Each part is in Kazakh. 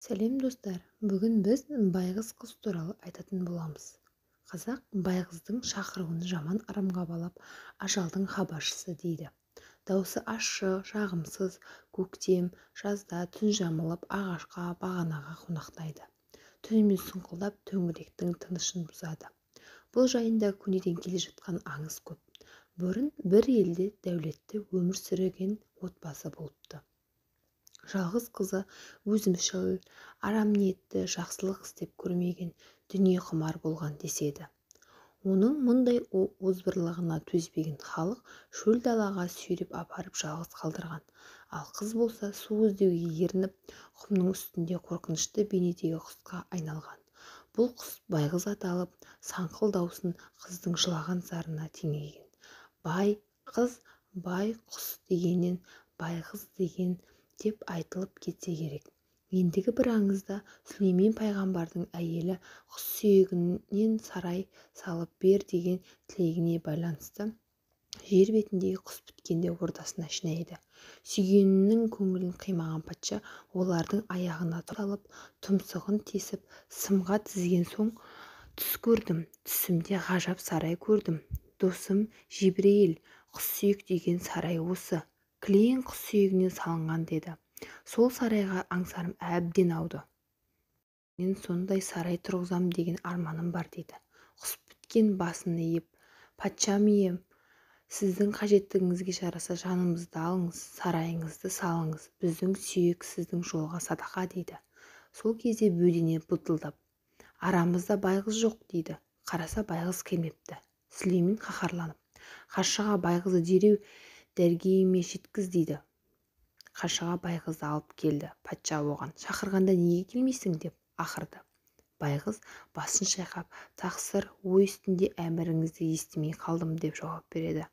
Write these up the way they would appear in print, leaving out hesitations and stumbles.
Сәлем достар, бүгін біз байғыз қыз туралы айтатын боламыз. Қазақ байғыздың шақыруын жаман ырымға балап, ажалдың хабаршысы дейді. Даусы ащы, жағымсыз, көктем, жазда түн жамылып ағашқа, бағанаға қонақтайды. Түнімен сұңқылдап төңіректің тынышын бұзады. Бұл жайында көнеден келе жатқан аңыз көп. Бұрын бір елде дәулетті өмір сүрген отбасы болыпты. Жалғыз қызы өзімшіл, арам ниетті, жақсылық істеп көрмеген, дүние құмар болған деседі. Оның мұндай озбырлығына төзбеген халық шөл далаға сүйреп апарып жалғыз қалдырған. Ал қыз болса су іздеуге ерініп, құмның үстінде қорқынышты бейнедегі құсқа айналған. Бұл құс байғыз аталып, саңқыл даусын қыздың жылаған зарына теңеген. Бай қыз, бай құс дегеннен байғыз деген деп айтылып кетсе керек. Ендігі бір аңызда Сүлеймен пайғамбардың әйелі құс сүйегінен сарай салып бер деген тілегіне байланысты жер бетіндегі құс біткенде ордасына жинайды. Сүйгенінің көңілін қимаған патша олардың аяғына салып, тұмсығын тесіп, сымға тізген соң түс көрдім, түсімде ғажап сарай көрдім. Досым Жебірейіл, құс сүйек деген сарай осы. Кілең құс сүйегінен салынған деді. Сол сарайға аңсарым әбден ауды. Мен сондай сарай тұрғызам деген арманым бар дейді. Құс біткен басын иіп, патшам ием, сіздің қажеттігіңізге жараса жанымызды алыңыз, сарайыңызды салыңыз, біздің сүйек сіздің жолға садақа дейді. Сол кезде бөдене бұлтылдап, арамызда байғыз жоқ дейді. Қараса байғыз келмепті. Сүлеймен қаһарланып, қаршыға байғызды дереу дәргейіме жеткіз дейді. Қаршыға байғызды алып келді. Патша оған шақырғанда неге келмейсің деп ақырды. Байғыз басын шайқап, тақсыр ой үстінде әміріңізді естімей қалдым деп жауап береді.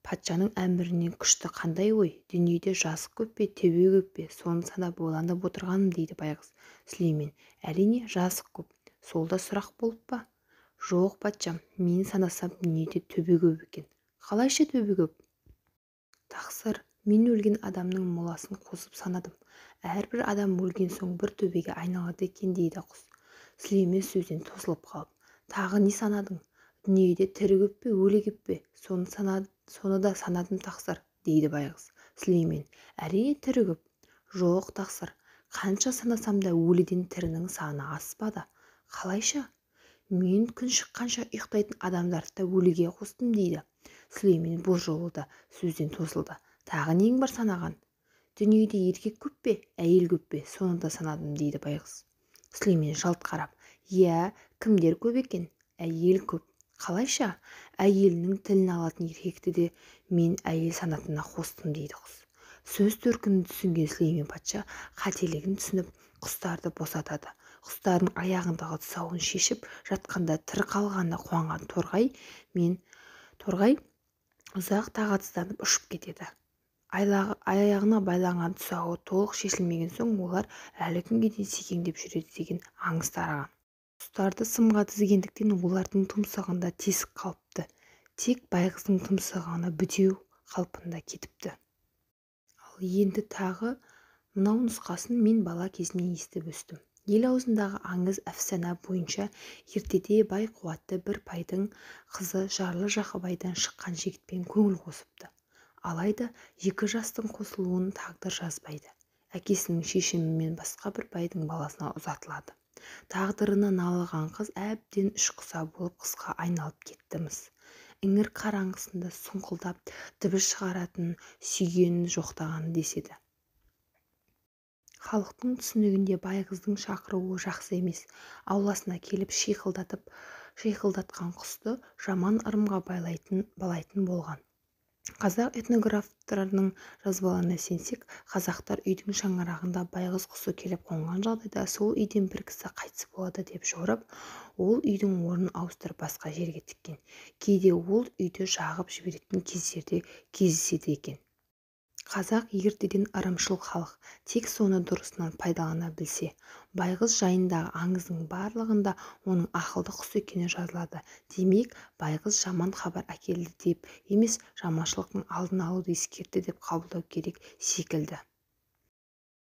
Патшаның әмірінен күшті қандай ой? Дүниеде жазық көп пе, төбе көп пе? Соны санап ойланып отырғаным дейді байғыз. Сүлеймен: әрине жазық көп. Сол да сұрақ болып па? Жоқ патшам, мен санасам дүниеде төбе көп екен. Қалайша төбе көп? Тақсыр: мен өлген адамның моласын қосып санадым. Әрбір адам өлген соң бір төбеге айналады екен дейді құс. Сүлеймен сөзден тосылып қалып: тағы не санадың? Дүниеде тірі көп пе, өлі көп пе? Соны да санадым тақсыр, дейді байғыз. Сүлеймен: әрине тірі көп. Жоқ тақсыр, қанша санасам да өліден тірінің саны аспады. Қалайша? Мен күн шыққанша ұйықтайтын адамдарды да өліге қостым дейді. Сүлеймен бұл жолы да сөзден тосылды. Тағы нең бар санаған? Дүниеде еркек көп пе, әйел көп пе? Соны да санадым дейді байғыз. Сүлеймен жалт қарап: иә, кімдер көп екен? Әйел көп. Қалайша? Әйелінің тілін алатын еркекті де мен әйел санатына қостым дейді құс. Сөз төркінін түсінген Сүлеймен патша қателігін түсініп құстарды босатады. Құстардың аяғындағы тұсауын шешіп жатқанда тірі қалғанына қуанған торғай ұзақ тағатсызданып ұшып кетеді. Аяғына байланған тұсауы толық шешілмеген соң олар әлі күнге дейін секеңдеп жүреді деген аңыз тараған. Құстарды сымға тізгендіктен олардың тұмсығында тесік қалыпты. Тек байғыздың тұмсығына бітеу қалпында кетіпті. Ал енді тағы мынау нұсқасын мен бала кезімнен естіп өстім. Ел аузындағы аңыз әфсана бойынша ертеде бай қуатты бір байдың қызы жарлы Жақыбайдан шыққан жігітпен көңіл қосыпты. Алайда екі жастың қосылуын тағдыр жазбайды. Әкесінің шешімімен басқа бір байдың баласына ұзатылады. Тағдырына налыған қыз әбден ішқұса болып қысқа айналып кетті-міс. Іңір қараңғысында сұңқылдап дыбыс шығаратын сүйгенін жоқтаған деседі. Халықтың түсінігінде байғыздың шақыруы жақсы емес. Ауласына келіп шиқылдатқан құсты жаман ырымға балайтын болған. Қазақ этнографтарының жазбаларына сенсек, қазақтар үйдің шаңырағында байғыз құсы келіп қонған жағдайда сол үйден бір кісі қайтыс болады деп жорып, ол үйдің орнын ауыстырып басқа жерге тіккен. Кейде ол үйді жағып жіберетін кездерде кездеседі екен. Қазақ ертеден ырымшыл халық, тек соны дұрысынан пайдалана білсе. Байғыз жайындағы аңыздың барлығында оның ақылды құс екені жазылады. Демек, байғыз жаман хабар әкелді деп емес, жаманшылықтың алдын алуды ескертті деп қабылдау керек секілді.